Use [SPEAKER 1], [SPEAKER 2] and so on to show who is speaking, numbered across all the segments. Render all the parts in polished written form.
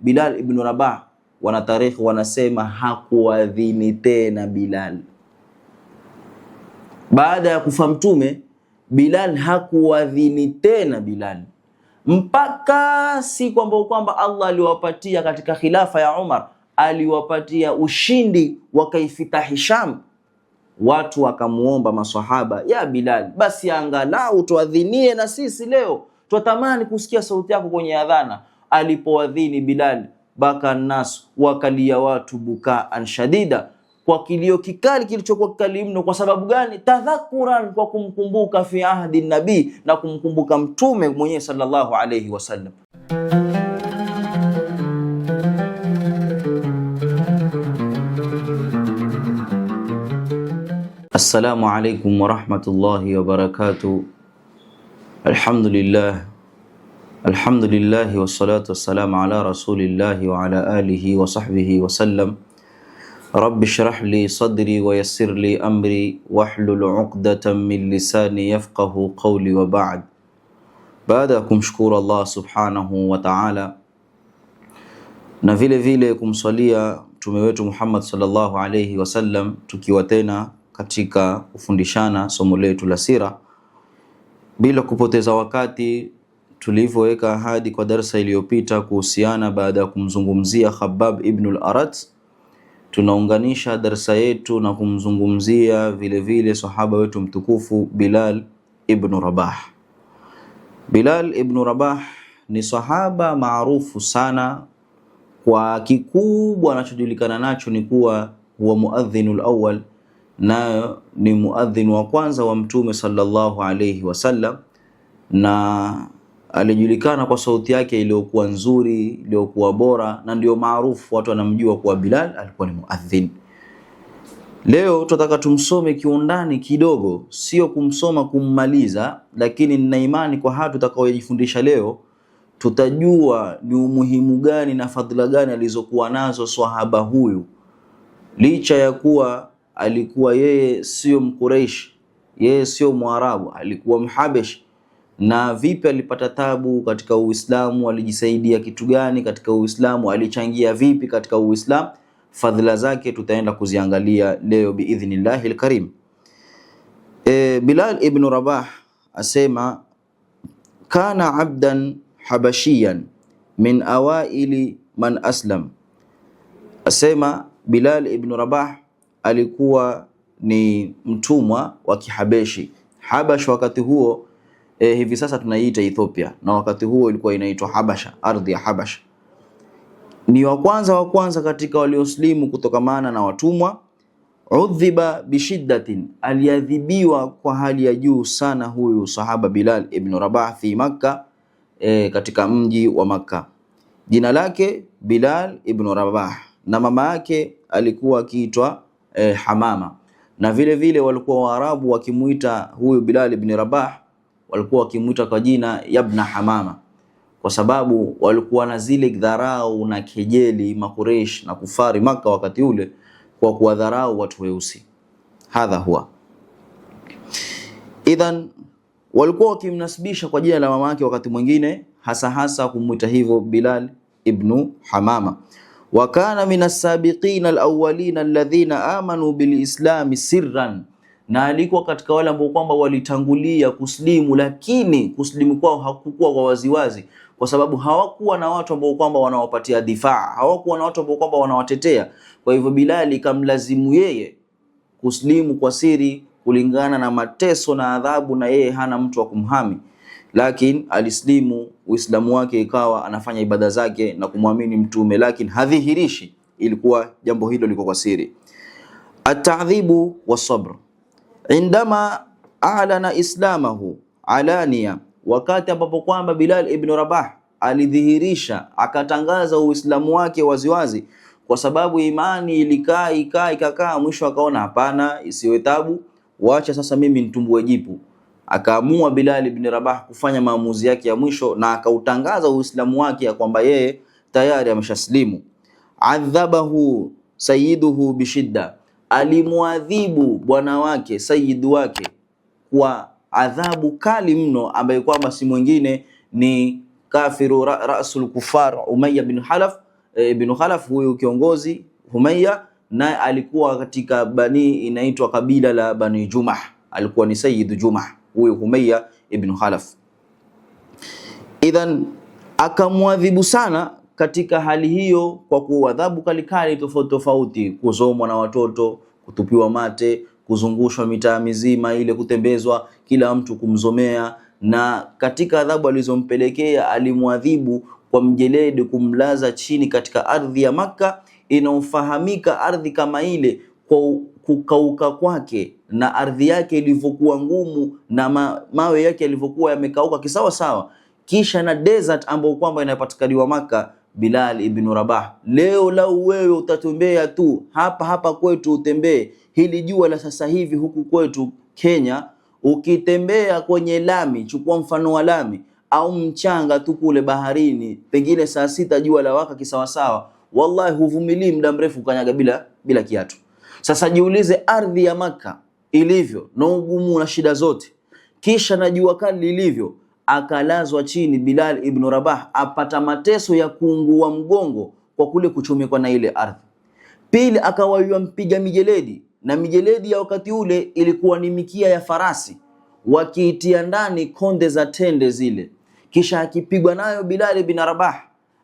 [SPEAKER 1] Bilal ibn Rabah, wanatarikhi wanasema hakuadhini tena Bilal. Baada ya kufa Mtume, Bilal hakuadhini tena Bilal, mpaka si kwamba Allah aliwapatia katika khilafa ya Umar, aliwapatia ushindi wakaifitahi Sham. Watu wakamuomba maswahaba, ya Bilal, basi angalau tuadhinie na sisi leo, twatamani kusikia sauti yako kwenye adhana. Alipoadhini Bilal, baka nas, wakalia watu bukaan shadida, kwa kilio kikali kilichokuwa kikali mno. Kwa sababu gani? Tadhakuran, kwa kumkumbuka fi ahdi nabii, na kumkumbuka Mtume mwenyewe sallallahu alayhi wasallam. Assalamu alaykum wa rahmatullahi wa barakatuh. Alhamdulillah wassalatu wassalamu ala rasulillahi wa ala alihi wa sahbihi wa sallam. Rabbi shrah li sadri wa yassir li amri wahlul uqdatan min lisani yafqahu qawli wa ba'd. Baada ya kumshukuru Allah subhanahu wa ta'ala na vile vile kumswalia mtume wetu Muhammad sallallahu alayhi wasallam, tukiwa tena katika kufundishana somo letu la sira, bila kupoteza wakati, tulivyoweka ahadi kwa darasa iliyopita kuhusiana, baada ya kumzungumzia Khabbab ibn al-Arat, tunaunganisha darasa yetu na kumzungumzia vile vile sahaba wetu mtukufu Bilal ibn Rabah. Bilal ibn Rabah ni sahaba maarufu sana. Kwa kikubwa anachojulikana nacho ni kuwa huwa muadhinul awwal, nayo ni muadhin wa kwanza wa Mtume sallallahu alayhi wasallam, na alijulikana kwa sauti yake iliyokuwa nzuri, iliyokuwa bora, na ndio maarufu, watu wanamjua kuwa Bilal alikuwa ni muadhin. Leo tutataka tumsome kiundani kidogo, sio kumsoma kummaliza, lakini nina imani kwa hatu tutakaojifundisha leo tutajua ni umuhimu gani na fadhila gani alizokuwa nazo swahaba huyu, licha ya kuwa alikuwa yeye sio Mquraish, yeye sio Mwarabu, alikuwa Mhabesh. Na vipi alipata tabu katika Uislamu, alijisaidia kitu gani katika Uislamu, alichangia vipi katika Uislamu, fadhila zake tutaenda kuziangalia leo biidhnillahil karim. Bilal ibn Rabah asema, kana abdan habashiyan min awaili man aslam. Asema Bilal ibn Rabah alikuwa ni mtumwa wa Kihabeshi. Habash wakati huo hivi sasa tunaiita Ethiopia, na wakati huo ilikuwa inaitwa Habasha, ardhi ya Habasha. Ni wa kwanza katika walioslimu kutokamana na watumwa. Udhiba bishiddatin, aliadhibiwa kwa hali ya juu sana huyu sahaba Bilal ibn Rabah fi Makkah, katika mji wa Makkah. Jina lake Bilal ibn Rabah, na mama yake alikuwa akiitwa Hamama, na vile vile walikuwa Waarabu wakimuita huyu Bilal ibn Rabah, walikuwa wakimuita kwa jina Yabna Hamama, kwa sababu walikuwa na zile dharau na kejeli Makureish na kufari Makkah wakati ule, kwa kuwadharau watu weusi. Hadha huwa idhan, walikuwa wakimnasibisha kwa jina la mama yake wakati mwingine, hasa kumuita hivyo Bilal ibn Hamama. Wa kana minas sabiqin alawwalin alladhina amanu bilislami sirran, na alikuwa katika wale ambao kwamba walitangulia kuslimu, lakini kuslimu kwao hakukuwa kwa waziwazi, kwa sababu hawakuwa na watu ambao kwamba wanawapatia difaa, hawakuwa na watu ambao kwamba wanawatetea. Kwa hivyo Bilal ikamlazimu yeye kuslimu kwa siri, kulingana na mateso na adhabu, na yeye hana mtu wa kumhami. Lakini alislimu, Uislamu wake ikawa anafanya ibada zake na kumwamini Mtume, lakini hadhihirishi, ilikuwa jambo hilo liko kwa siri. At-ta'dhibu was-sabr. Indama a'lana islamahu alania, wakati ambapo kwamba Bilal ibn Rabah alidhihirisha, akatangaza Uislamu wake waziwazi, kwa sababu imani ikakaa, mwisho akaona hapana, isiwe tabu, wacha sasa mimi nitumbue jipu. Akaamua Bilal ibn Rabah kufanya maamuzi yake ya mwisho, na akautangaza Uislamu wake ya kwamba yeye tayari ameshaslimu. Adhabahu sayyiduhu bishidda, alimuadhibu bwana wake, sayyidu wake, kwa adhabu kali mno, ambaye kwamba si mwingine ni kafiru rasul kufar Umayya bin Halaf, ibn Khalaf huyu kiongozi Umayya, naye alikuwa katika bani inaitwa kabila la Bani Jumah, alikuwa ni Sayyid Jumah huyu Umayya ibn Khalaf. Idhan akamwadhibu sana katika hali hiyo kwa kuadhabu kalikali tofauti tofauti, kuzomwa na watoto, kutupiwa mate, kuzungushwa mitaa mizima ile, kutembezwa, kila mtu kumzomea. Na katika adhabu alizompelekea alimwadhibu kwa mjeledi, kumlaza chini katika ardhi ya Makka. Inaofahamika ardhi kama ile kwa kukauka kwake na ardhi yake ilivyokuwa ngumu na mawe yake yalivyokuwa yamekauka kisawa sawa, kisha na desert ambayo kwamba inapatikaniwa Makka. Bilal ibn Rabah, leo lau wewe utatembea tu hapa kwetu, utembee hili jua la sasa hivi huku kwetu Kenya, ukitembea kwenye lami, chukua mfano wa lami au mchanga tu kule baharini, pengine saa 6 jua la waka kisawasawa, wallahi huvumilii muda mrefu kanyaga bila kiatu. Sasa jiulize ardhi ya Makka ilivyo na ugumu na shida zote, kisha na jua kali lilivyo, akalazwa chini Bilal ibn Rabah, apata mateso ya kuungua mgongo kwa kule kuchomekwa na ile ardhi. Pili, akawaiwa mpiga mijeledi, na mijeledi ya wakati ule ilikuwa ni mikia ya farasi, wakiitia ndani konde za tende zile, kisha akipigwa nayo Bilal ibn Rabah,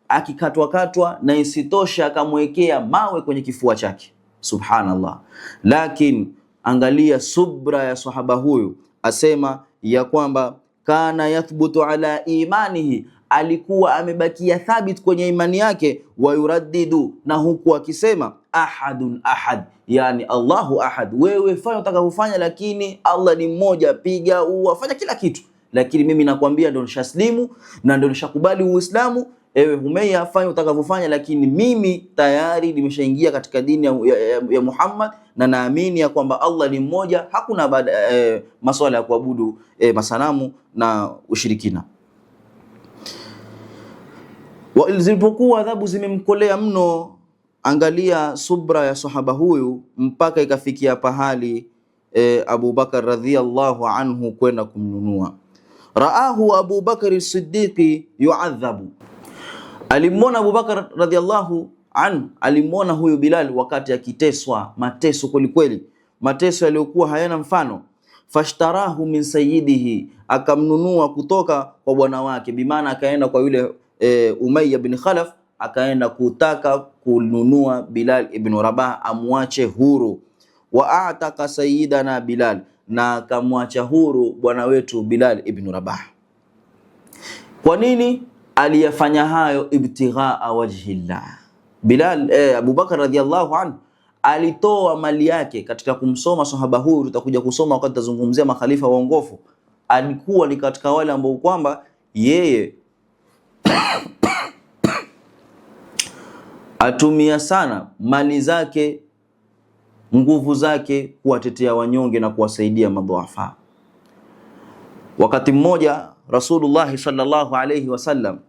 [SPEAKER 1] akikatwa, na isitosha akamwekea mawe kwenye kifua chake. Subhanallah. Lakini angalia subra ya sahaba huyu, asema ya kwamba kana yathbutu ala imanihi, alikuwa amebakia thabit kwenye imani yake, wa yuraddidu, na huku akisema ahadun ahad, yani Allahu ahad. Wewe fanya utakavyofanya, lakini Allah ni mmoja, piga fanya kila kitu, lakini mimi nakwambia ndio nishaslimu na ndio nishakubali Uislamu. Ewe Umayya, fanya utakavyofanya, lakini mimi tayari nimeshaingia katika dini ya Muhammad, na naamini ya kwamba Allah ni mmoja, hakuna masuala ya kuabudu masanamu na ushirikina. Zilipokuwa adhabu zimemkolea mno, angalia subra ya sahaba huyu, mpaka ikafikia pahali Abu Bakar radhiyallahu anhu kwenda kumnunua. Raahu Abu Bakar as-Siddiqi yu'adhabu, alimwona Abu Bakar radhiyallahu anhu, alimwona huyu Bilal wakati akiteswa, mateso kweli, mateso yaliyokuwa hayana mfano. Fashtarahu min sayyidihi, akamnunua kutoka kwa bwana wake, bimaana akaenda kwa yule Umayya bin Khalaf, akaenda kutaka kununua Bilal ibn Rabah amwache huru. Wa ataka sayyidana Bilal, na akamwacha huru bwana wetu Bilal ibn Rabah. Kwa nini aliyafanya hayo? Ibtighaa wajhillah. Bilal Abu Bakar radhiyallahu anhu alitoa mali yake katika kumsoma sahaba huyu. Tutakuja kusoma wakati tazungumzia makhalifa waongofu. Alikuwa ni katika wale ambao kwamba yeye atumia sana mali zake, nguvu zake kuwatetea wanyonge na kuwasaidia madhaifa. Wakati mmoja Rasulullah sallallahu alayhi wasallam,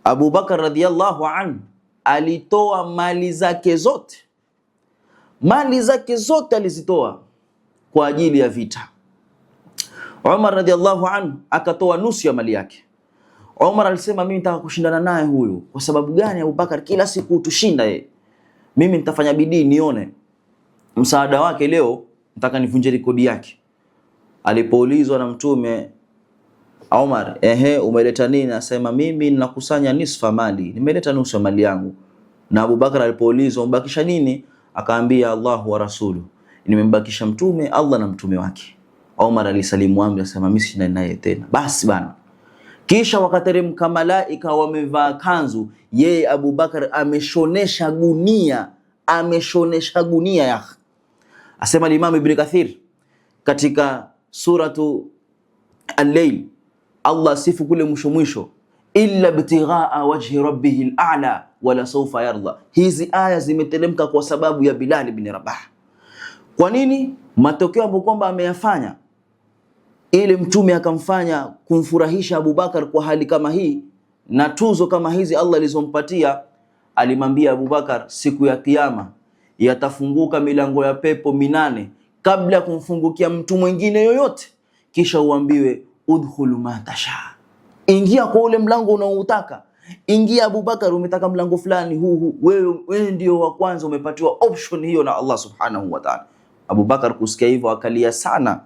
[SPEAKER 1] Abu Bakar radhiyallahu anhu alitoa mali zake zote alizitoa kwa ajili ya vita. Umar radhiyallahu anhu akatoa nusu ya mali yake. Umar alisema, mimi nitaka kushindana naye huyu. Kwa sababu gani? Abu Bakar kila siku utushinda yeye, mimi nitafanya bidii nione msaada wake, leo nataka nivunje rekodi yake. Alipoulizwa na Mtume, Umar, umeleta nini? Asema, mimi ninakusanya nisfa mali, nimeleta nusu ya mali yangu. Na Abu Bakar alipoulizwa mbakisha nini, akaambia Allahu wa rasulu, nimembakisha Mtume, Allah na mtume wake. Umar alisalimu amri, asema mimi sina naye tena, basi bana. Kisha wakateremka malaika wamevaa kanzu, yeye Abu Bakar ameshonesha gunia ya. Asema Imam Ibn Kathir katika suratu Al-Layl, Allah sifu kule mwisho, illa ibtighaa wajhi rabbihil a'la wala sawfa yarda. Hizi aya zimeteremka kwa sababu ya Bilal ibn Rabah. Kwa nini? Matokeo ambayo kwamba ameyafanya, ile Mtume akamfanya kumfurahisha Abu Bakar kwa hali kama hii na tuzo kama hizi Allah alizompatia. Alimwambia Abu Bakar, siku ya Kiyama yatafunguka milango ya pepo 8 kabla ya kumfungukia mtu mwingine yoyote, kisha uambiwe udkhulu ma tasha, ingia kwa ule mlango unaoutaka. ingia Abubakar, umetaka mlango fulani huu, wewe ndio wa kwanza umepatiwa option hiyo na Allah subhanahu wa ta'ala. Abubakar kusikia hivyo akalia sana,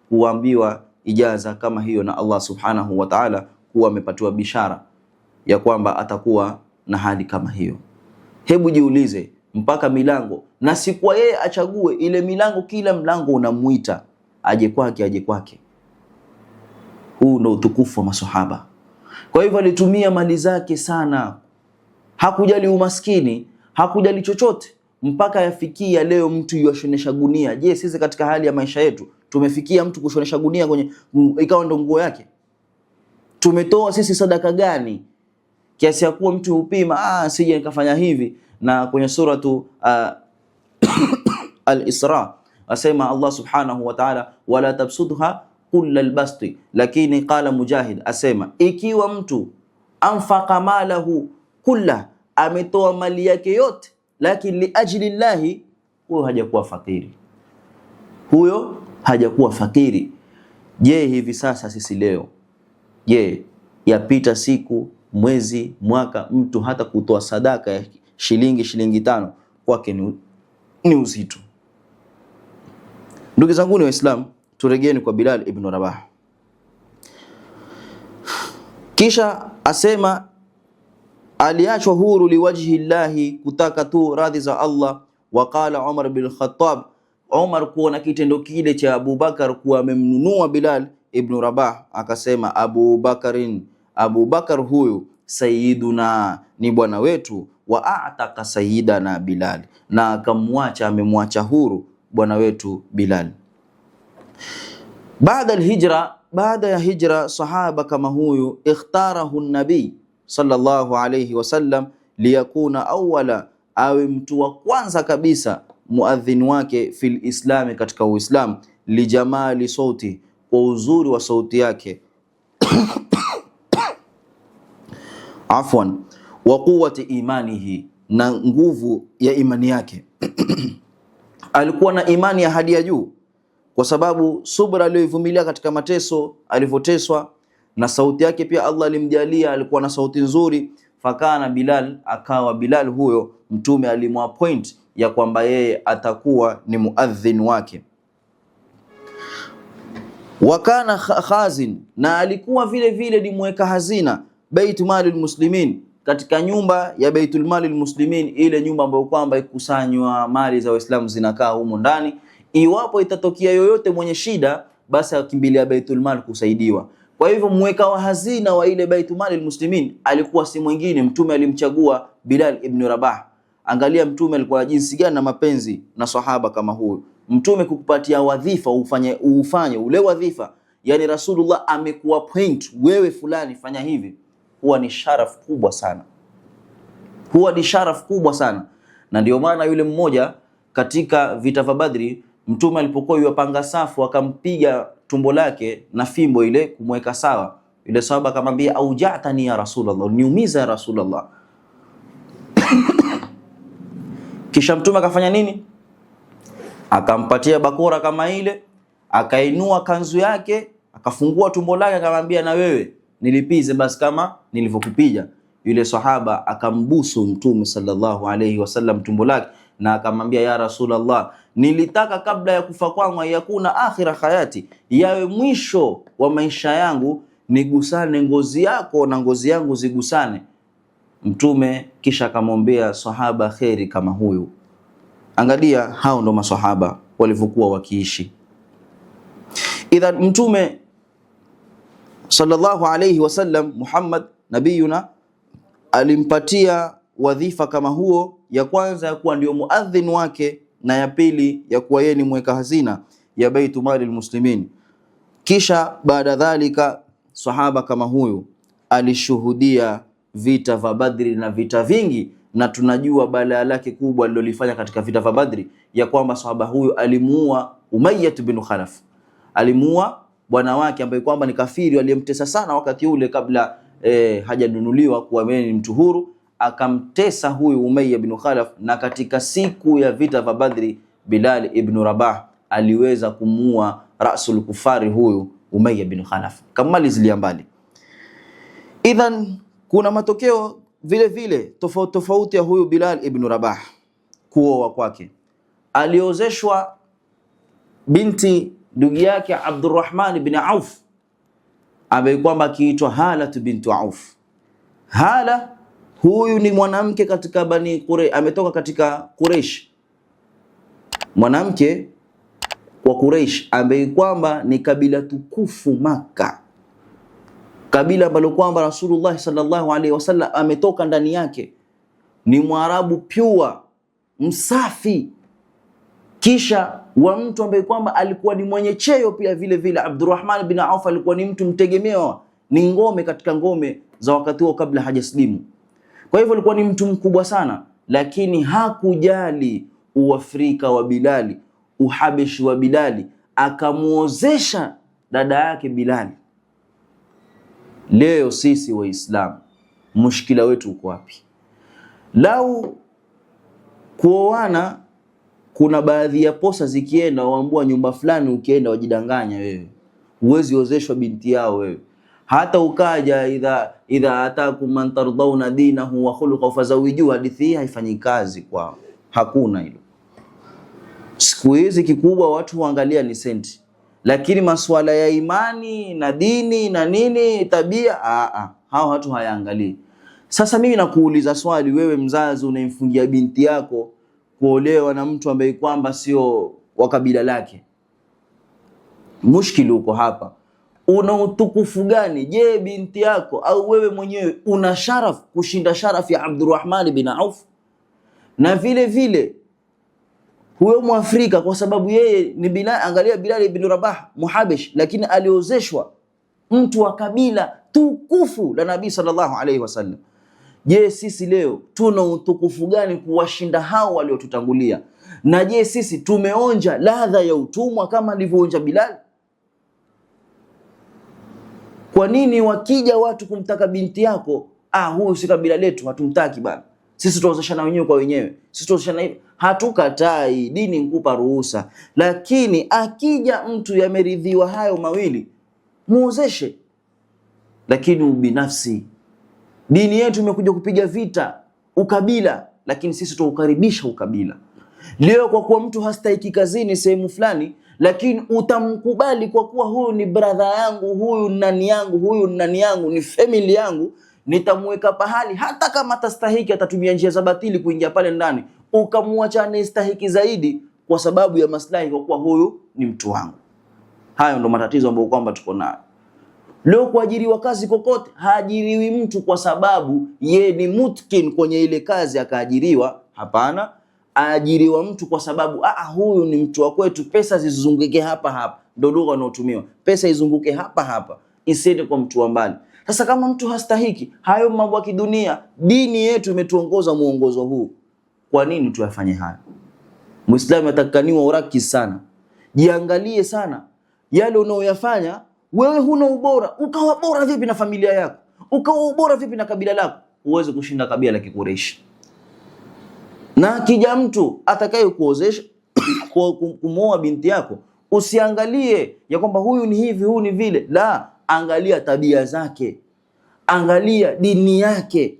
[SPEAKER 1] kuambiwa ijaza kama hiyo na Allah subhanahu wa ta'ala, kuwa amepatiwa bishara ya kwamba atakuwa na hali kama hiyo. Hebu jiulize, mpaka milango, na si kwa yeye achague ile milango, kila mlango unamuita aje kwake. Huu ndo utukufu wa maswahaba. Kwa hivyo alitumia mali zake sana, hakujali umaskini, hakujali chochote, mpaka yafikia leo mtu yashonesha gunia. Je, sisi katika hali ya maisha yetu tumefikia mtu kushonesha gunia kwenye ikawa ndo nguo yake? Tumetoa sisi sadaka gani kiasi ya kuwa mtu upima sije nikafanya hivi? Na kwenye suratu Al-Isra asema Allah subhanahu wa ta'ala, wala tabsudha kulla albasti, lakini qala Mujahid asema ikiwa mtu anfaqa malahu kulla, ametoa mali yake yote, lakini li ajli llahi, huyo hajakuwa fakiri. Je, hivi sasa sisi leo, je, yapita siku, mwezi, mwaka, mtu hata kutoa sadaka ya shilingi 5 kwake ni uzito. Ndugu zangu Waislamu, turegeeni kwa Bilal ibn Rabah. Kisha asema aliachwa huru liwajhi llahi, kutaka tu radhi za Allah. Waqala Umar bin Khattab, Umar kuona kitendo kile cha Abubakar kuwa amemnunua Bilal ibn Rabah, akasema Abubakar huyu sayyiduna, ni bwana wetu, wa a'taqa sayyidana Bilal, na amemwacha huru bwana wetu Bilal. Baada ya hijra, sahaba kama huyu ikhtarahu nabii sallallahu alayhi wasallam liyakuna awwala, awe mtu wa kwanza kabisa muadhin wake fil islami, katika Uislamu, lijamali sauti, kwa uzuri wa sauti yake afwan, wa quwwati imanihi, na nguvu ya imani yake alikuwa na imani ya hadi ya juu, kwa sababu subra aliyovumilia katika mateso, alivyoteswa, na sauti yake pia Allah alimjalia, alikuwa na sauti nzuri. Fakana Bilal huyo mtume alimwappoint ya kwamba yeye atakuwa ni muadhin wake. Wakana khazin, na alikuwa vile vile ni mweka hazina Baitul Malil Muslimin, katika nyumba ya Baitul Malil Muslimin, ile nyumba ambayo kwamba ikusanywa mali za Waislamu zinakaa humo ndani. Iwapo itatokea yoyote mwenye shida, basi akimbilia Baitul Mal kusaidiwa. Kwa hivyo mweka wa hazina wa ile Baitul Malil Muslimin alikuwa si mwingine, mtume alimchagua Bilal ibn Rabah. Angalia mtume alikuwa jinsi gani na mapenzi na sahaba kama huyu. Mtume kukupatia wadhifa ufanye ule wadhifa, yani Rasulullah amekuwa point, wewe fulani fanya hivi, huwa ni sharaf kubwa sana. Na ndio maana yule mmoja katika vita vya Badri, mtume alipokuwa yupanga safu, akampiga tumbo lake na fimbo ile kumweka sawa. Yule sahaba akamwambia, aujatani ya Rasulullah, niumiza ya Rasulullah. Kisha mtume akafanya nini? Akampatia bakora kama ile, akainua kanzu yake, akafungua tumbo lake, akamwambia, na wewe nilipize basi kama nilivyokupiga. Yule sahaba akambusu mtume sallallahu alayhi wasallam tumbo lake, na akamwambia, ya Rasulullah, nilitaka kabla ya kufa kwangu yakuna akhira hayati, yawe mwisho wa maisha yangu, nigusane ngozi yako na ngozi yangu zigusane. Mtume kisha akamwombea sahaba kheri kama huyu. Angalia, hao ndo masahaba walivyokuwa wakiishi. Idhan mtume sallallahu alayhi wasallam, Muhammad nabiyuna, alimpatia wadhifa kama huo, ya kwanza ya kuwa ndio muadhin wake, na ya pili ya kuwa yeye ni mweka hazina ya Baitul Malil Muslimin. Kisha baada dhalika sahaba kama huyu alishuhudia vita vya Badri na vita vingi, na tunajua balaa lake kubwa alilolifanya katika vita vya Badri, ya kwamba sahaba huyu alimuua Umayyah bin Khalaf, alimuua bwana wake ambaye kwamba ni kafiri aliyemtesa sana wakati ule kabla hajanunuliwa kuwa ni mtu huru. Akamtesa huyu Umayyah bin Khalaf, na katika siku ya vita vya Badri Bilal ibn Rabah aliweza kumuua rasul kufari huyu Umayyah bin Khalaf, kamalizilia mbali. Idhan kuna matokeo vile vile tofauti tofauti ya huyu Bilal ibn Rabah kuoa kwake. Aliozeshwa binti ndugu yake Abdurrahman ibn Auf ambaye kwamba akiitwa Hala bintu Auf. Hala huyu ni mwanamke katika Bani Quraysh, ametoka katika Quraysh, mwanamke wa Quraysh ambaye kwamba ni kabila tukufu Makka, kabila ambalo kwamba Rasulullah sallallahu alaihi wasallam ametoka ndani yake, ni Mwarabu pure msafi, kisha wa mtu ambaye kwamba alikuwa ni mwenye cheo pia vile vile. Abdurrahman bin Auf alikuwa ni mtu mtegemewa, ni ngome katika ngome za wakati huo kabla hajaslimu. Kwa hivyo alikuwa ni mtu mkubwa sana, lakini hakujali uafrika wa Bilali, uhabeshi wa Bilali, akamuozesha dada yake Bilali. Leo sisi Waislamu mushkila wetu uko wapi? Lau kuoana, kuna baadhi ya posa zikienda waambua nyumba fulani, ukienda wajidanganya wewe, huwezi ozeshwa binti yao wewe. Hata ukaja idha atakum man tardawna dinahu wa khuluquhu fazawiju, hadithi hii haifanyi kazi kwao, hakuna hilo. Siku hizi kikubwa watu huangalia ni senti, lakini masuala ya imani na dini na nini tabia hao watu hayaangalii. Sasa mimi nakuuliza swali, wewe mzazi unayemfungia binti yako kuolewa na mtu ambaye kwamba sio wa kabila lake, mushkili uko hapa. Una utukufu gani? Je, binti yako au wewe mwenyewe una sharaf kushinda sharaf ya Abdurrahman bin Auf? Na vile vile huyo Mwafrika, kwa sababu yeye ni Bilal, angalia Bilal ibn Rabah Muhabesh, lakini aliozeshwa mtu wa kabila tukufu la Nabii sallallahu alaihi wasallam. Je, sisi leo tuna utukufu gani kuwashinda hao waliotutangulia? Na je, sisi tumeonja ladha ya utumwa kama alivyoonja Bilal? Kwa nini wakija watu kumtaka binti yako, huyu si kabila letu, hatumtaki bana, sisi tuozeshana wenyewe kwa wenyewe, sisi tuozeshana hivi? Hatukatai, dini nkupa ruhusa, lakini akija mtu yameridhiwa hayo mawili, muozeshe. Lakini ubinafsi, dini yetu imekuja kupiga vita ukabila, lakini sisi tuukaribisha ukabila. Leo kwa kuwa mtu hastahiki kazini sehemu fulani, lakini utamkubali kwa kuwa huyu ni brother yangu, huyu nani yangu, huyu nani yangu, ni family yangu, nitamweka pahali hata kama atastahiki, atatumia njia za batili kuingia pale ndani, ukamwacha anastahiki zaidi kwa sababu ya maslahi, kwa kuwa huyu ni mtu wangu. Hayo ndo matatizo ambayo kwamba tuko nayo leo. Kuajiriwa kazi kokote, haajiriwi mtu kwa sababu ye ni mutkin kwenye ile kazi akaajiriwa. Hapana, aajiriwa mtu kwa sababu huyu ni mtu wa kwetu, pesa zizunguke hapa hapa. Ndio lugha inayotumiwa, pesa izunguke hapa hapa, isiende kwa mtu wa mbali. Sasa kama mtu hastahiki hayo mambo ya kidunia, dini yetu imetuongoza muongozo huu, kwa nini tuyafanye haya? Muislamu atakaniwa uraki sana, jiangalie sana yale unaoyafanya. Wewe huna ubora, ukawa bora vipi na familia yako? Ukawa bora vipi na kabila lako? Uweze kushinda kabila la Kikureishi. Na akija mtu atakaye kuozesha kumwoa binti yako, usiangalie ya kwamba huyu ni hivi, huyu ni vile. La, angalia tabia zake, angalia dini yake.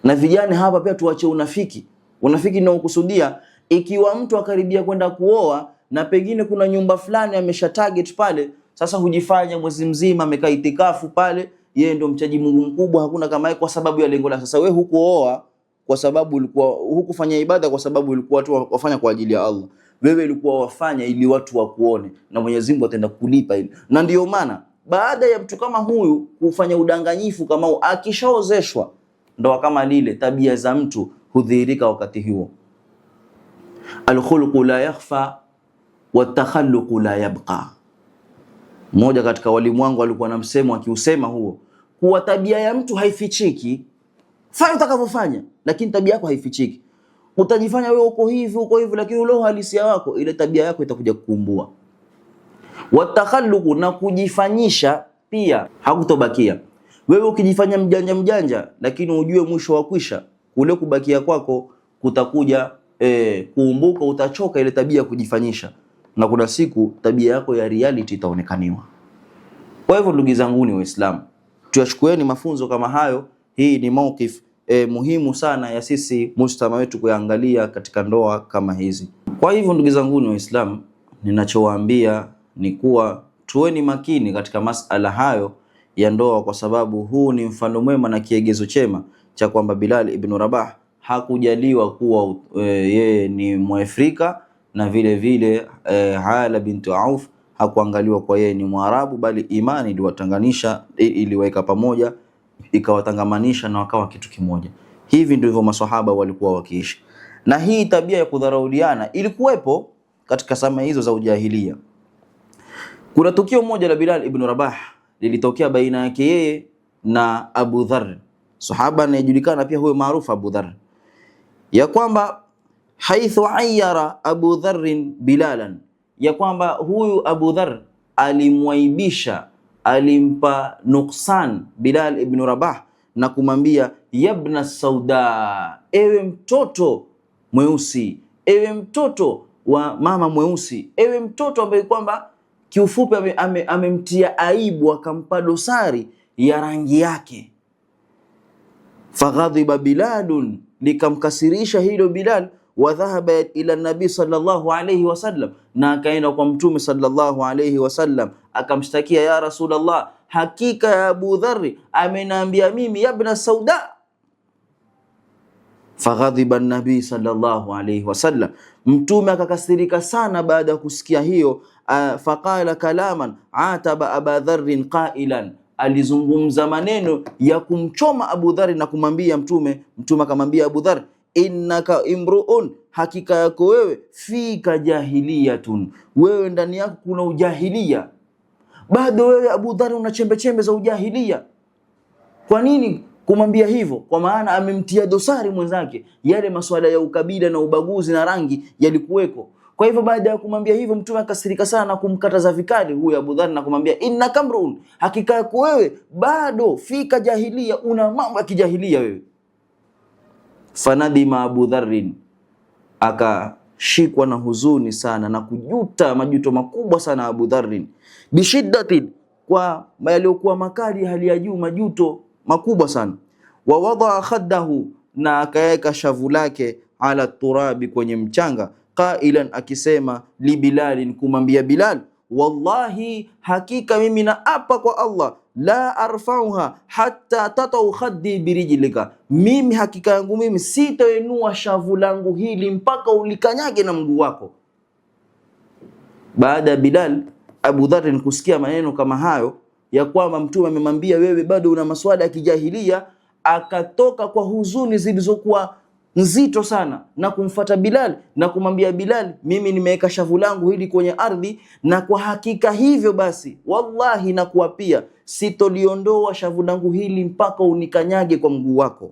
[SPEAKER 1] Na vijana hapa pia tuache unafiki. Unafiki ndio ukusudia, ikiwa mtu akaribia kwenda kuoa na pengine kuna nyumba fulani amesha target pale, sasa hujifanya mwezi mzima amekaa itikafu pale, yeye ndio mchaji Mungu mkubwa, hakuna kama yeye, kwa sababu ya lengo la sasa. Wewe hukuoa kwa sababu ulikuwa hukufanya ibada kwa sababu ulikuwa watu wafanya kwa ajili ya Allah. Wewe ulikuwa wafanya ili watu wakuone, na Mwenyezi Mungu ataenda kulipa hili. Na ndio maana baada ya mtu kama huyu kufanya udanganyifu kama huu, akishaozeshwa ndoa kama lile, tabia za mtu hudhihirika wakati huo. Al-khuluqu la yakhfa wa takhalluqu la yabqa. Mmoja katika walimu wangu alikuwa na msemo akiusema huo, kuwa tabia ya mtu haifichiki. Fanya utakavyofanya, lakini tabia yako haifichiki. Utajifanya wewe uko hivi lakini ule uhalisia wako, ile tabia yako itakuja kukumbua. Watakhalluqu, na kujifanyisha pia hakutobakia. Wewe ukijifanya mjanja lakini ujue mwisho wa kwisha kule kubakia kwako kutakuja kuumbuka, utachoka ile tabia kujifanyisha, na kuna siku tabia yako ya reality itaonekaniwa. Kwa hivyo ndugu zangu ni Waislamu, Tuyachukueni mafunzo kama hayo. Hii ni mawqif muhimu sana ya sisi mujtama wetu kuangalia katika ndoa kama hizi. Kwa hivyo ndugu zangu wa Islam, ninachowaambia ni kuwa tuweni makini katika masala hayo ya ndoa, kwa sababu huu ni mfano mwema na kiegezo chema cha kwamba Bilal ibn Rabah hakujaliwa kuwa yeye ni Mwafrika, na vile vile Hala bintu Auf hakuangaliwa kwa yeye ni Mwarabu, bali imani iliwatanganisha, iliweka pamoja, ikawatangamanisha na wakawa kitu kimoja. Hivi ndivyo maswahaba walikuwa wakiishi, na hii tabia ya kudharauliana ilikuwepo katika zama hizo za ujahilia. Kuna tukio moja la Bilal ibn Rabah lilitokea baina yake yeye na Abu Dharr, sahaba anayejulikana pia huyo maarufu Abu Dharr, ya kwamba haithu ayyara Abu Dharr Bilalan, ya kwamba huyu Abu Dharr alimwaibisha, alimpa nuksan Bilal ibn Rabah na kumwambia yabna sauda, ewe mtoto mweusi, ewe mtoto wa mama mweusi, ewe mtoto ambaye kwamba kiufupi amemtia aibu, akampa dosari ya rangi yake. Faghadhiba Bilalun, likamkasirisha hilo Bilal. Wa dhahaba ila nabii sallallahu alayhi wasallam, na akaenda kwa mtume sallallahu alayhi wasallam akamshtakia, ya Rasulullah, hakika ya Abu Dharr amenambia mimi yabna sauda. Faghadhiba nabii sallallahu alayhi wasallam, mtume akakasirika sana baada ya kusikia hiyo. Faqala kalaman ataba Abu Dharr qailan, alizungumza maneno ya kumchoma Abu Dharr na kumwambia mtume akamwambia Abu Dharr, innaka imruun, hakika yako wewe, fika jahiliyatun, wewe ndani yako kuna ujahilia. Bado wewe Abu Dharr una chembe chembe za ujahilia. Kwa nini kumwambia hivyo? Kwa maana amemtia dosari mwenzake, yale masuala ya ukabila na ubaguzi na rangi yalikuweko. Kwa hivyo baada ya kumwambia hivyo, mtume akasirika sana na kumkataza vikali huyu Abu Dharr na kumwambia, innaka imruun, hakika yako wewe bado fika jahilia, una mambo ya kijahilia wewe. Fanadima Abu Dharr, akashikwa na huzuni sana na kujuta majuto makubwa sana Abu Dharr, bishiddatin, kwa yaliokuwa makali hali ya juu, majuto makubwa sana. Wa wadaa khaddahu, na akaweka shavu lake, ala turabi, kwenye mchanga, qailan, akisema, li Bilalin, kumwambia Bilal, wallahi, hakika mimi naapa kwa Allah, la arfauha hatta tatau khaddi birijlika, mimi hakika yangu mimi sitainua shavu langu hili mpaka ulikanyage na mguu wako. Baada ya Bilal Abu Dharr kusikia maneno kama hayo ya kwamba mtume amemwambia wewe bado una maswala ya kijahilia, akatoka kwa huzuni zilizokuwa nzito sana na kumfata Bilal na kumwambia Bilal, mimi nimeweka shavu langu hili kwenye ardhi, na kwa hakika hivyo basi wallahi nakuapia sitoliondoa shavu langu hili mpaka unikanyage kwa mguu wako.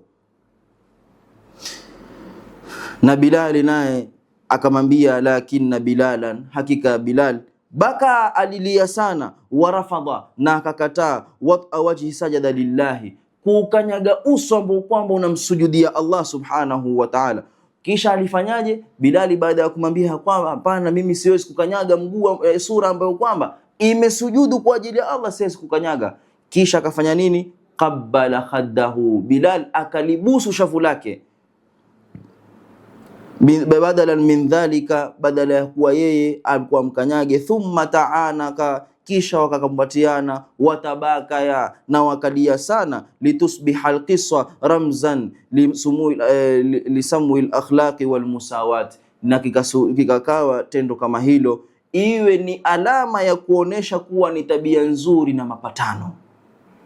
[SPEAKER 1] Na Bilal naye akamwambia, lakinna Bilalan, hakika Bilal baka, alilia sana, warafadha, na akakataa, wajhi sajada lillahi, kukanyaga uso ambao kwamba unamsujudia Allah subhanahu wa ta'ala. Kisha alifanyaje Bilali baada ya kumwambia kwamba hapana, mimi siwezi kukanyaga mguu sura ambayo kwamba imesujudu kwa ajili ya Allah, siwezi kukanyaga. Kisha akafanya nini? Qabbala khaddahu, Bilal akalibusu shavu lake. Badalan min dhalika, badala ya kuwa yeye alikuwa mkanyage. Thumma ta'anaka, kisha wakakumbatiana. Watabakaya, na wakalia sana. Litusbiha alqissa ramzan lisamwi alakhlaqi walmusawat, na kikakawa tendo kama hilo iwe ni alama ya kuonesha kuwa ni tabia nzuri na mapatano.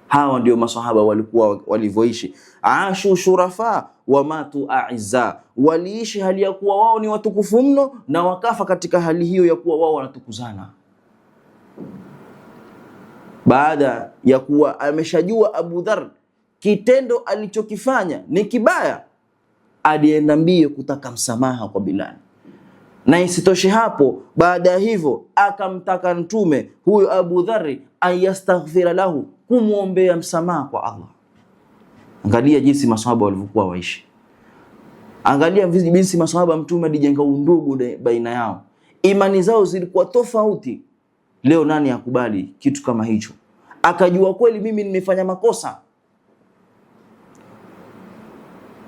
[SPEAKER 1] Hawa ndio maswahaba walikuwa walivyoishi. Ashu shurafa wa matu a'izza, waliishi hali ya kuwa wao ni watukufu mno na wakafa katika hali hiyo ya kuwa wao wanatukuzana. Baada ya kuwa ameshajua Abu Dharr kitendo alichokifanya ni kibaya, alienda mbio kutaka msamaha kwa Bilal. Na isitoshe hapo, baada ya hivyo akamtaka mtume huyo Abu Dharr ayastaghfira lahu, kumuombea msamaha kwa Allah. Angalia jinsi maswahaba walivyokuwa waishi. Angalia jinsi maswahaba mtume alijenga undugu baina yao. Imani zao zilikuwa tofauti. Leo nani akubali kitu kama hicho? akajua kweli mimi nimefanya makosa.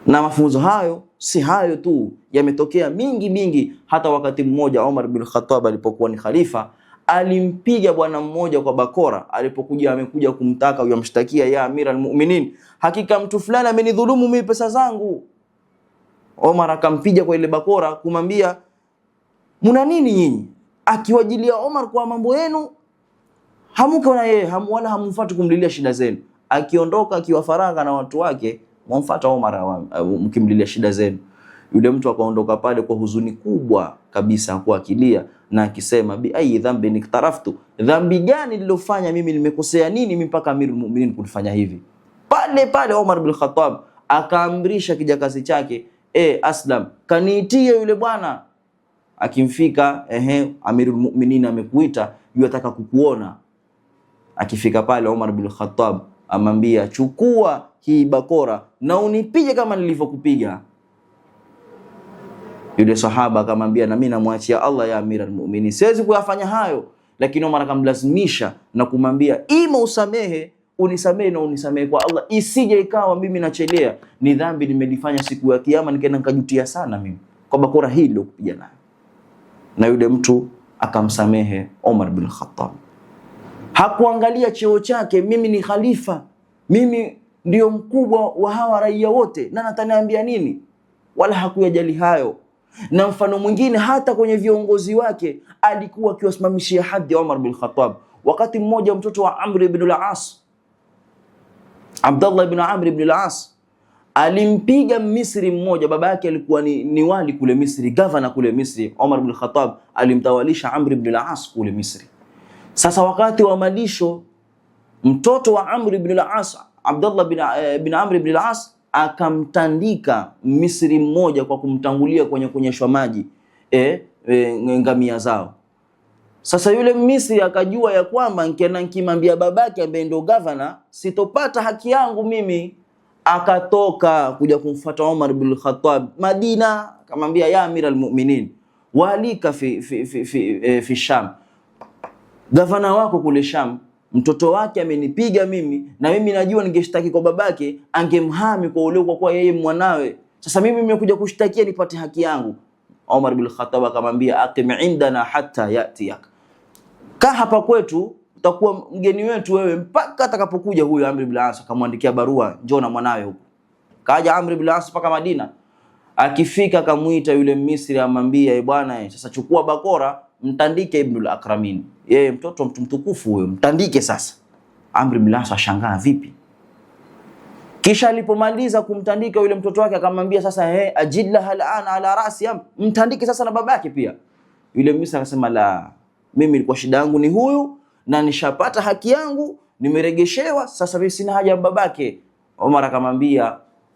[SPEAKER 1] Na mafunzo hayo si hayo tu, yametokea mingi. Hata wakati mmoja Umar bin Khattab alipokuwa ni khalifa, alimpiga bwana mmoja kwa bakora. Alipokuja amekuja kumtaka yamshtakia, ya Amira al-Mu'minin, hakika mtu fulani amenidhulumu mimi pesa zangu. Umar akampiga kwa ile bakora kumwambia, muna nini nyinyi? Akiwajilia Umar kwa mambo yenu, hamuko na yeye, wala hamfuati kumlilia shida zenu. Akiondoka akiwa faragha na watu wake, mwamfuata Umar mkimlilia shida zenu. Yule mtu akaondoka pale kwa huzuni kubwa kabisa, kwa akilia na akisema, bi ayi dhambi niktaraftu, dhambi gani nilofanya mimi, nimekosea nini mimi mpaka Amirul Mu'minin kunifanya hivi? Pale Umar bin Khattab akaamrisha kijakazi chake, Aslam, kaniitie yule bwana. Akimfika, Amirul Mu'minin amekuita, yataka kukuona. Akifika pale Umar bin Khattab amwambia, chukua hii bakora na unipige kama nilivyokupiga. Yule sahaba akamwambia, na mimi namwachia Allah ya Amirul Mu'minin, siwezi kuyafanya hayo. Lakini Umar akamlazimisha na kumwambia, ima usamehe, unisamehe na unisamehe kwa Allah, isije ikawa mimi nachelea ni dhambi nimelifanya siku ya kiyama nikaenda nikajutia sana mimi kwa bakora hilo kupiga nayo. Na yule mtu akamsamehe Umar bin Khattab. Hakuangalia cheo chake, mimi ni khalifa, mimi ndio mkubwa wa hawa raia wote na nataniambia nini, wala hakuyajali hayo. Na mfano mwingine, hata kwenye viongozi wake alikuwa akiwasimamishia hadi Umar bin Khattab. Wakati mmoja mtoto wa Amr ibn al-As, Abdullah ibn Amr ibn al-As, alimpiga Misri mmoja. Baba yake alikuwa ni wali kule Misri, governor kule Misri. Umar ibn Khattab alimtawalisha Amr ibn al-As kule Misri. Sasa wakati wa malisho, mtoto wa Amr ibn al-As, Abdullah bin Amr ibn al-As, akamtandika Misri mmoja kwa kumtangulia kwenye kunyeshwa maji ngamia zao. Sasa yule Misri akajua ya kwamba nikimwambia babake ambaye ndio governor sitopata haki yangu mimi. Akatoka kuja kumfuata Umar bin Khattab Madina, akamwambia, ya Amir al-Mu'minin, walika fi Sham, gavana wako kule Sham mtoto wake amenipiga mimi, na mimi najua ningeshtaki kwa babake angemhami kwa ule, kwa kuwa yeye mwanawe. Sasa mimi nimekuja kushtakia nipate haki yangu. Umar bin Khattab akamwambia, aqim indana hatta yatiyak, kaa hapa kwetu, utakuwa mgeni wetu wewe mpaka atakapokuja huyo Amr ibn al-As. Akamwandikia barua, njoo na mwanawe huko. Kaja Amr ibn al-As mpaka Madina. Akifika akamuita yule Misri, amwambia, bwana, sasa chukua bakora mtandike Ibn al-Akramin, yeye mtoto mtu mtukufu huyo, mtandike sasa. Amr ibn al-As ashangaa, vipi? Kisha alipomaliza kumtandika yule mtoto wake akamwambia, sasa ajidla al'ana ala rasi, mtandike sasa na babake pia. Yule Misri akasema, la, mimi nilikuwa shida yangu ni huyu na nishapata haki yangu, nimeregeshewa, sasa mimi sina haja ya babake. Umar akamwambia,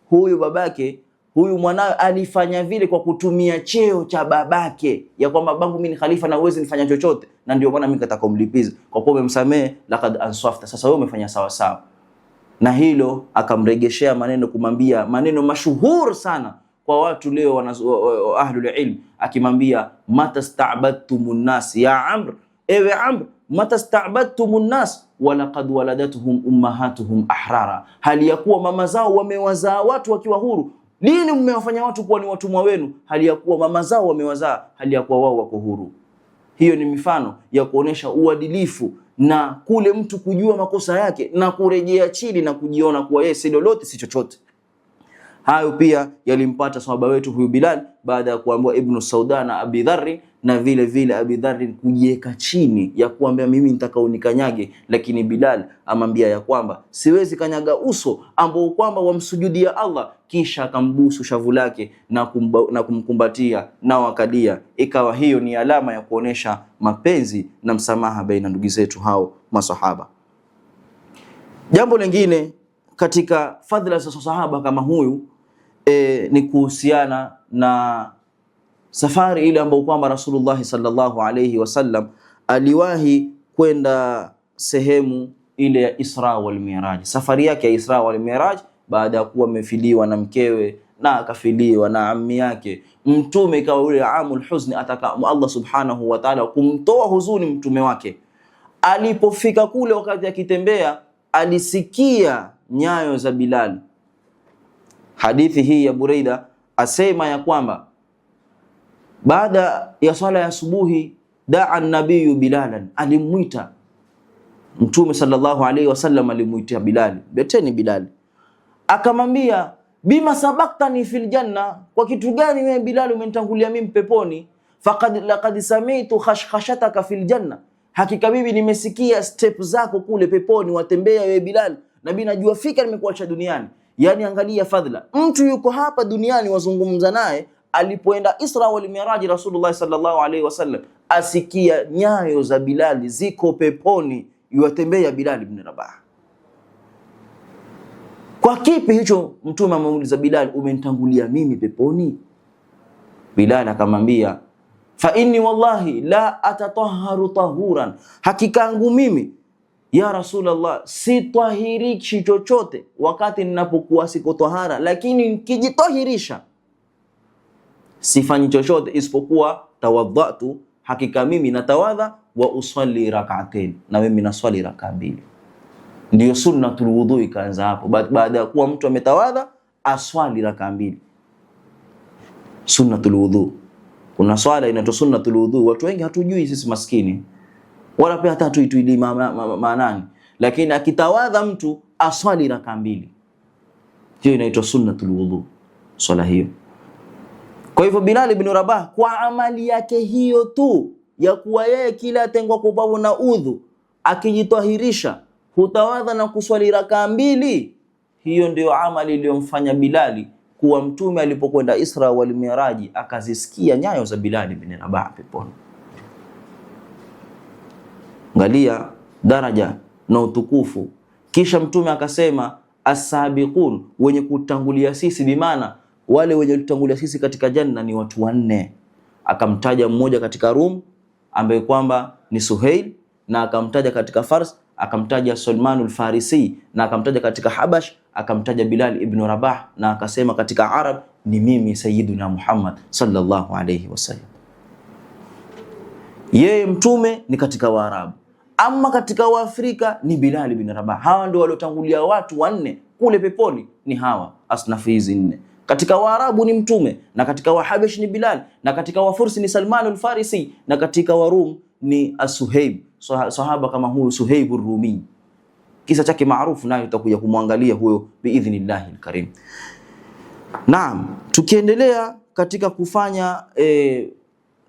[SPEAKER 1] huyu babake, huyu mwanawe alifanya vile kwa kutumia cheo cha babake, ya kwamba babangu mimi ni khalifa na uwezi nifanya chochote, na ndio maana mimi nataka kumlipiza. Kwa kuwa umemsamehe, laqad ansafta, sasa wewe umefanya sawa sawa. Na hilo akamregeshea maneno, kumwambia maneno mashuhuri sana kwa watu leo ahlul ilm, akimwambia, matasta'badtumun nas ya Amr, ewe Amr, matasta'badtumun nas wa laqad waladatuhum ummahatuhum ahrara, hali ya kuwa mama zao wamewazaa watu wakiwa huru. Lini mmewafanya watu kuwa ni watumwa wenu, hali ya kuwa mama zao wamewazaa, hali ya kuwa wao wako huru? Hiyo ni mifano ya kuonesha uadilifu na kule mtu kujua makosa yake na kurejea chini na kujiona kuwa yeye si lolote si chochote. Hayo pia yalimpata sahaba wetu huyu Bilal baada ya kuambiwa Ibn Sauda na Abi Dharr, na vile vile Abi Dharr kujieka chini ya kuambia, mimi nitaka unikanyage, lakini Bilal amwambia ya kwamba siwezi kanyaga uso ambao kwamba wamsujudia Allah. Kisha akambusu shavu lake na kumkumbatia na wakalia. Ikawa hiyo ni alama ya kuonesha mapenzi na msamaha baina ndugu zetu hao masahaba. Jambo lingine katika fadhila za sahaba kama huyu ni kuhusiana na safari ile ambayo kwamba Rasulullah sallallahu alayhi wasallam aliwahi kwenda sehemu ile ya Isra wal Miraj. Safari yake ya Isra wal Miraj, baada ya kuwa amefiliwa na mkewe na akafiliwa na ammi yake, mtume ikawa ule amul huzni, ataka Allah subhanahu wa ta'ala kumtoa huzuni mtume wake, Alipofika kule, wakati akitembea, alisikia nyayo za Bilal. Hadithi hii ya Buraida asema ya kwamba baada ya swala ya asubuhi, daa nabiyu Bilalan, alimwita Mtume sallallahu alaihi wasallam, alimuitia Bilal, leteni Bilal. Akamwambia, bima sabaktani fil janna, kwa kitu gani wewe Bilal umenitangulia mimi peponi? Laqad sami'tu khashkhashataka fil janna, hakika mimi nimesikia step zako kule peponi, watembea wewe Bilal, na mimi najua fika nimekuacha duniani. Yani angalia fadhila, mtu yuko hapa duniani wazungumza naye, alipoenda Isra wal Miraj Rasulullah sallallahu alaihi wasallam asikia nyayo za Bilal ziko peponi, yuatembea Bilal ibn Rabah. Kwa kipi hicho? Mtume amemuuliza Bilal, umenitangulia mimi peponi? Bilal akamwambia, fa inni wallahi la atatahharu tahuran, hakika yangu mimi ya Rasulullah sitahirishi chochote wakati ninapokuwa siko tahara, lakini nikijitahirisha sifanyi chochote isipokuwa tawadhatu, hakika mimi natawadha, wa usalli rak'atain, na mimi naswali raka mbili. Ndio sunnatul wudhu ikaanza hapo, baada ya kuwa mtu ametawadha aswali raka mbili. Sunnatul wudhu, kuna swala inaitwa sunnatul wudhu, watu wengi hatujui sisi maskini, wala pia hata hatuitui maanani, lakini akitawadha mtu aswali raka mbili, hiyo inaitwa sunnatul wudhu, swala hiyo. Kwa hivyo Bilal ibn Rabah kwa amali yake hiyo tu ya kuwa yeye kila atengwa kubavu na udhu akijitahirisha hutawadha na kuswali raka mbili, hiyo ndio amali iliyomfanya Bilali kuwa Mtume alipokwenda Isra wal Miraj akazisikia nyayo za Bilal ibn Rabah peponi. Angalia daraja na utukufu. Kisha Mtume akasema as-sabiqun, wenye kutangulia sisi, bimaana wale wenye kutangulia sisi katika janna ni watu wanne. Akamtaja mmoja katika Rum ambaye kwamba ni Suhail, na akamtaja katika Fars akamtaja Salmanul Farisi, na akamtaja katika Habash akamtaja Bilal ibn Rabah, na akasema katika Arab ni mimi Sayyiduna Muhammad sallallahu alayhi wasallam. Yeye Mtume ni katika Waarabu, ama katika Waafrika ni Bilal ibn Rabah. Hawa ndio waliotangulia watu wanne kule peponi, ni hawa asnafu hizi nne. Katika Waarabu ni Mtume, na katika Wahabesh ni Bilal, na katika Wafursi ni Salmanul Farisi, na katika Warum ni As-Suhaib, sahaba kama huyu Suhaib ar-Rumi. Kisa chake maarufu nayo tutakuja kumwangalia huyo biidhnillahil karim. Naam, tukiendelea katika kufanya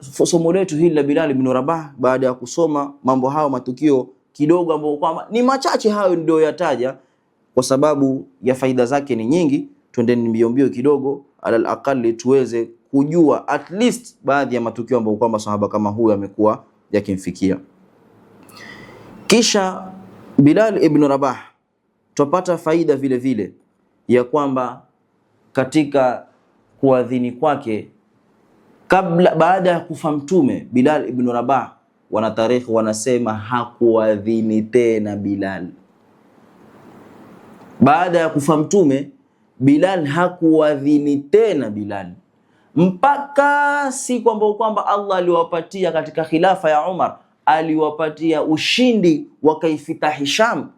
[SPEAKER 1] somo letu hili la Bilal ibn Rabah, baada ya kusoma mambo hayo matukio kidogo ambayo kwamba ni machache, hayo ndio yataja kwa sababu ya faida zake ni nyingi. Twendeni mbio kidogo, alal aqali tuweze kujua at least baadhi ya matukio ambayo kwamba sahaba kama huyu amekuwa yakimfikia. Kisha Bilal ibn Rabah tupata faida vile vile ya kwamba katika kuadhini kwake baada ya kufa Mtume, Bilal ibn Rabah wana tarehe wanasema hakuadhini tena Bilal. Baada ya kufa Mtume, Bilal hakuadhini tena Bilal, mpaka siku ambayo kwamba Allah aliwapatia katika khilafa ya Umar, aliwapatia ushindi wakaifitahi Sham.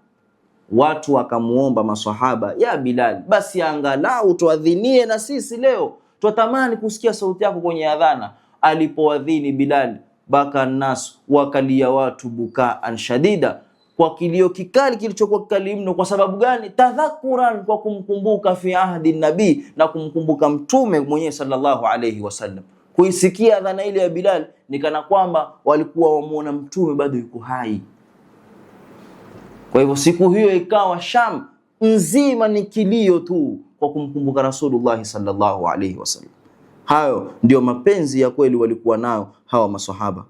[SPEAKER 1] Watu wakamuomba maswahaba, ya Bilal, basi angalau tuadhinie na sisi leo, tutamani kusikia sauti yako kwenye adhana. Alipoadhini Bilal, baka nas, wakalia watu bukaan shadida, kwa kilio kikali kilichokuwa kikali mno. Kwa sababu gani? Tadhakuran, kwa kumkumbuka fi ahdi nabii, na kumkumbuka Mtume mwenyewe sallallahu alayhi wasallam. Kuisikia adhana ile ya Bilal ni kana kwamba walikuwa wamuona Mtume bado yuko hai. Kwa hivyo siku hiyo ikawa Sham nzima ni kilio tu kwa kumkumbuka Rasulullah sallallahu alayhi wasallam. Hayo ndio mapenzi ya kweli walikuwa nao hawa maswahaba.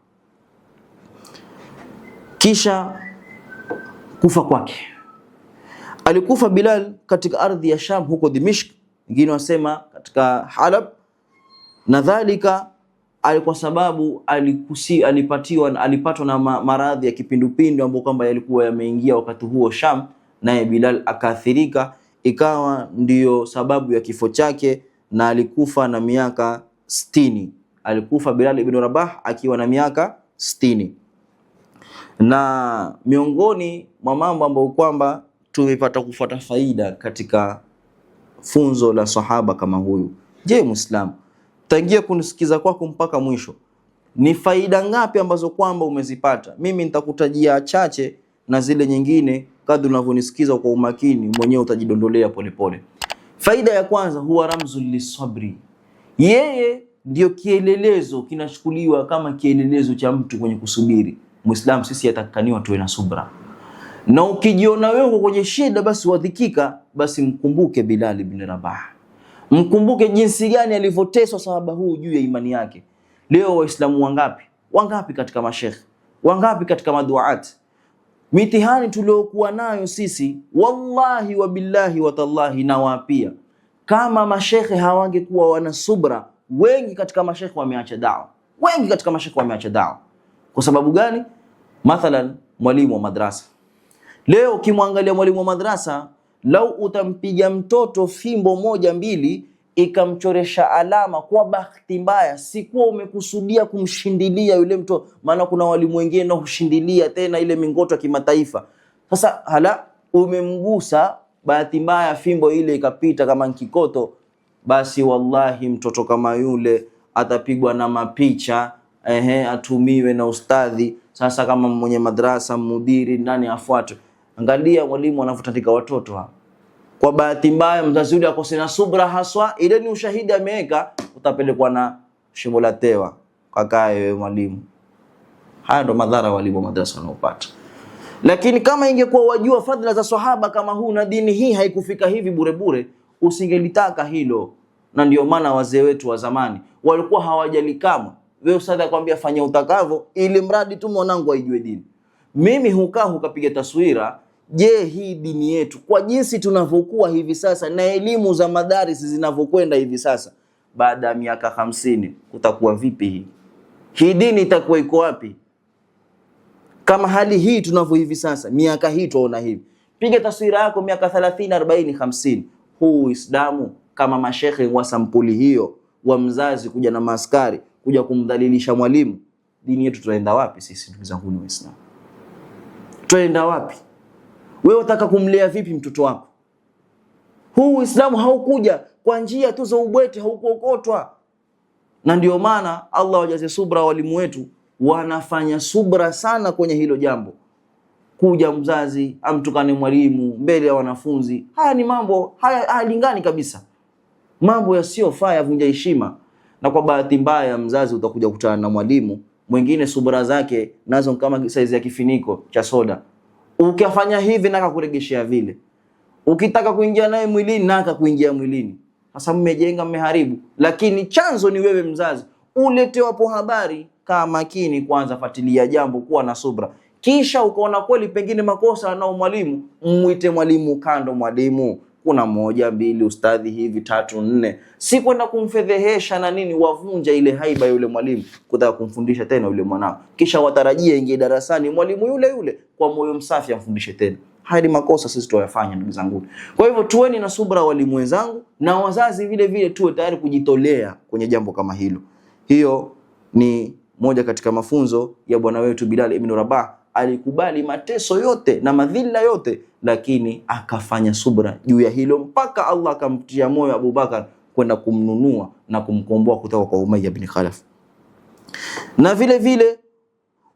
[SPEAKER 1] Kisha kufa kwake, alikufa Bilal katika ardhi ya Sham huko Dimishk, wengine wasema katika Halab, na dhalika kwa sababu alipatwa na maradhi ya kipindupindu ambayo kwamba yalikuwa yameingia wakati huo Sham, naye Bilal akaathirika, ikawa ndiyo sababu ya kifo chake, na alikufa na miaka 60. Alikufa Bilal ibn Rabah akiwa na miaka 60. Na miongoni mwa mambo ambayo kwamba tumepata kufuata faida katika funzo la sahaba kama huyu. Je, Muislamu, tangia kunisikiza kwako mpaka mwisho, ni faida ngapi ambazo kwamba umezipata? Mimi nitakutajia chache na zile nyingine kadri unavyonisikiza kwa umakini mwenyewe utajidondolea polepole. Faida ya kwanza, huwa ramzul lisabri. Yeye ndio kielelezo, kinachukuliwa kama kielelezo cha mtu kwenye kusubiri. Muislamu, sisi yatakaniwa tuwe na subra. Na ukijiona wewe kwenye shida basi wadhikika, basi mkumbuke Bilal ibn Rabah. Mkumbuke jinsi gani alivyoteswa sahaba huu juu ya imani yake. Leo Waislamu wangapi katika mashekhe, wangapi katika maduat, mitihani tuliokuwa nayo sisi, wallahi wa billahi wa tallahi, na wapia kama mashekhe hawangekuwa wana subra, wengi katika mashekhe wameacha dawa. Wengi katika mashekhe wameacha dawa. Kwa sababu gani? Mathalan, mwalimu wa madrasa. Leo ukimwangalia mwalimu wa madrasa, lau utampiga mtoto fimbo moja mbili ikamchoresha alama, kwa bahati mbaya, si kuwa umekusudia kumshindilia yule mtoto, maana kuna walimu wengine na hushindilia tena ile mingoto ya kimataifa. Sasa hala umemgusa, bahati mbaya fimbo ile ikapita kama nkikoto, basi wallahi mtoto kama yule atapigwa na mapicha, atumiwe na ustadhi. Sasa kama mwenye madrasa, mudiri, nani afuate? Angalia mwalimu anavyotandika watoto hapa. Kwa bahati mbaya mzazi yule akose na subra haswa, ile ni ushahidi ameweka, utapelekwa na shimo la tewa. Kakae wewe mwalimu. Haya ndo madhara walimu madrasa wanaopata. Lakini kama ingekuwa wajua fadhila za sahaba kama huu, na dini hii haikufika hivi bure bure, usingelitaka hilo. Na ndio maana wazee wetu wa zamani walikuwa hawajali kama wewe ustadhi akwambia fanya utakavyo, ili mradi tu mwanangu aijue dini. Mimi hukapiga taswira, je, hii dini yetu kwa jinsi tunavyokuwa hivi sasa na elimu za madaris zinavyokwenda hivi sasa, baada ya miaka 50 kutakuwa vipi hii? Hii dini itakuwa iko wapi? Kama hali hii tunavyo hivi sasa, miaka hii tuona hivi. Piga taswira yako miaka 30, 40, 50. Huu Uislamu kama mashekhe wa sampuli hiyo, wa mzazi kuja na maskari kuja kumdhalilisha mwalimu, dini yetu tunaenda wapi sisi ndugu zangu wa Uislamu? Tunaenda wapi? Wewe unataka kumlea vipi mtoto wako? Huu Uislamu haukuja kwa njia tu za ubwete, haukuokotwa. Na ndio maana Allah wajaze subra walimu wetu, wanafanya subra sana kwenye hilo jambo. Kuja mzazi amtukane mwalimu mbele ya wanafunzi, haya ni mambo hayalingani kabisa, mambo yasiyofaa, yavunja heshima. Na kwa bahati mbaya mzazi utakuja kukutana na mwalimu mwingine subra zake nazo kama size ya kifiniko cha soda. Ukifanya hivi naka kuregeshea vile. Ukitaka kuingia naye mwilini naka kuingia mwilini. Sasa mmejenga, mmeharibu. Lakini chanzo ni wewe mzazi. Uletewapo habari, kaa makini kwanza, fuatilia jambo, kuwa na subra. Kisha ukaona kweli pengine makosa anao mwalimu, muite mwalimu kando, mwalimu kuna 1 2 ustadhi hivi 3 4. Si kwenda kumfedhehesha na nini, wavunja ile haiba yule mwalimu kutaka kumfundisha tena yule mwanao. Kisha watarajia ingie darasani mwalimu yule yule kwa moyo msafi amfundishe tena. Haya ni makosa sisi tuyafanya ndugu zangu. Kwa hivyo tuweni na subra walimu wenzangu, na wazazi vile vile tuwe tayari kujitolea kwenye jambo kama hilo. Hiyo ni moja katika mafunzo ya bwana wetu Bilal ibn Rabah. Alikubali mateso yote na madhila yote, lakini akafanya subra juu ya hilo mpaka Allah akamtia moyo Abu Bakar kwenda kumnunua na kumkomboa kutoka kwa Umayya bin Khalaf. Na vile vile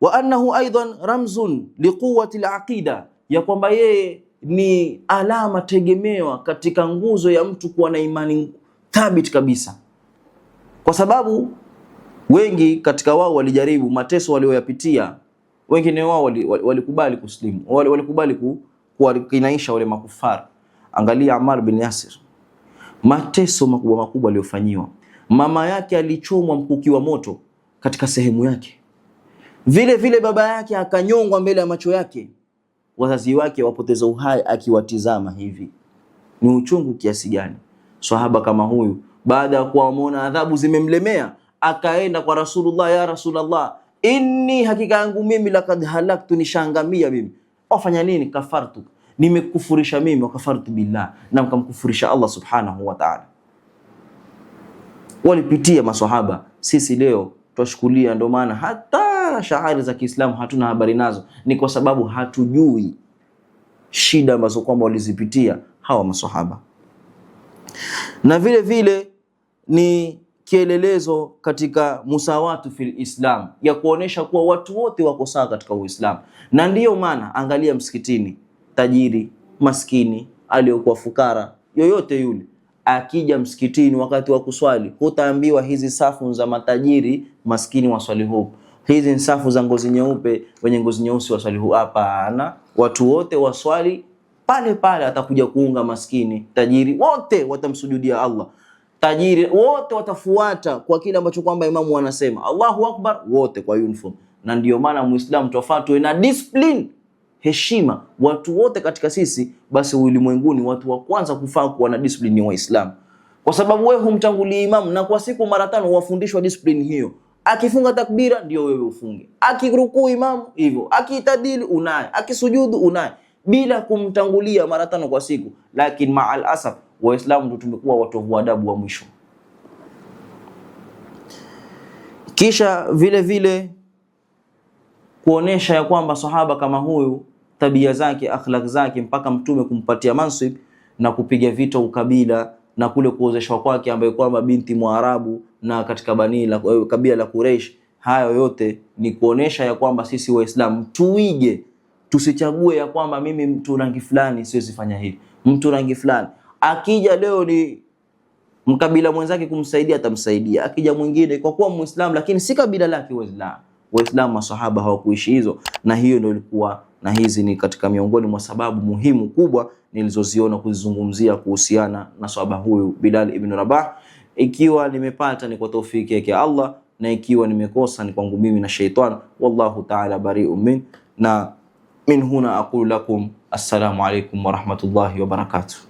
[SPEAKER 1] wa annahu aidan ramzun liquwwati alaqida, ya kwamba yeye ni alama tegemewa katika nguzo ya mtu kuwa na imani thabiti kabisa. Kwa sababu wengi katika wao walijaribu mateso walioyapitia, wengine wao walikubali kuslimu, walikubali kuwakinaisha wale makufara. Angalia Ammar bin Yasir, mateso makubwa aliyofanyiwa. Mama yake alichomwa mkuki wa moto katika sehemu yake, vile vile baba yake akanyongwa mbele ya macho yake, wazazi wake wapoteza uhai akiwatizama hivi. Ni uchungu kiasi gani? Sahaba kama huyu baada ya kuona adhabu zimemlemea, akaenda kwa Rasulullah, ya Rasulullah, inni hakika yangu mimi lakad halaktu, nishangamia mimi. Wafanya nini? Kafartu, nimekufurisha mimi, wakafartu billah, na mkamkufurisha Allah subhanahu wa ta'ala. Walipitia maswahaba, sisi leo twashukulia. Ndio maana hata shairi za Kiislamu hatuna habari nazo, ni kwa sababu hatujui shida ambazo kwamba walizipitia hawa maswahaba. Na vile vile ni kielelezo katika musawatu fil Islam, ya kuonesha kuwa watu wote wako sawa katika Uislamu. Na ndiyo maana angalia msikitini, tajiri, maskini, aliyokuwa fukara, yoyote yule akija msikitini wakati wa kuswali, hutaambiwa hizi safu za matajiri maskini waswali huko, hizi ni safu za ngozi nyeupe wenye ngozi nyeusi waswali huko. Hapana, watu wote waswali pale pale. Atakuja kuunga maskini, tajiri, wote watamsujudia Allah. Tajiri wote watafuata kwa kile ambacho kwamba imamu anasema Allahu Akbar, wote kwa uniform. Na ndiyo maana Muislamu tufuatwe na discipline, heshima. Watu wote katika sisi, basi ulimwenguni watu wa kwanza kufaa kuwa na discipline ni Waislamu, kwa sababu wewe humtangulia imamu, na kwa siku mara 5 wafundishwa discipline hiyo. Akifunga takbira ndio wewe ufunge, akirukuu imamu hivyo, akitadili unaye, akisujudu unaye, bila kumtangulia mara 5 kwa siku. Lakini ma'al asaf Waislamu ndio tumekuwa watu wa adabu wa mwisho. Kisha vile vile kuonesha ya kwamba sahaba kama huyu, tabia zake, akhlaq zake, mpaka mtume kumpatia mansib na kupiga vita ukabila na kule kuozeshwa kwake ambaye kwamba binti Mwarabu na katika kabila la Quraysh. Hayo yote ni kuonesha ya kwamba sisi Waislamu tuige, tusichague ya kwamba mimi mtu rangi fulani siwezi fanya hivi, mtu rangi fulani akija leo ni mkabila mwenzake kumsaidia atamsaidia, akija mwingine kwa kuwa Muislamu lakini si kabila lake Waislamu. Waislamu masahaba hawakuishi hizo, na hiyo ndio ilikuwa, na hizi ni katika miongoni mwa sababu muhimu kubwa nilizoziona kuzizungumzia kuhusiana na sahaba huyu Bilal ibn Rabah. Ikiwa nimepata ni kwa taufiki yake Allah, na ikiwa nimekosa ni kwangu mimi na shaitan. Wallahu ta'ala bari'un min, na min huna aqulu lakum assalamu alaykum wa rahmatullahi wa barakatuh.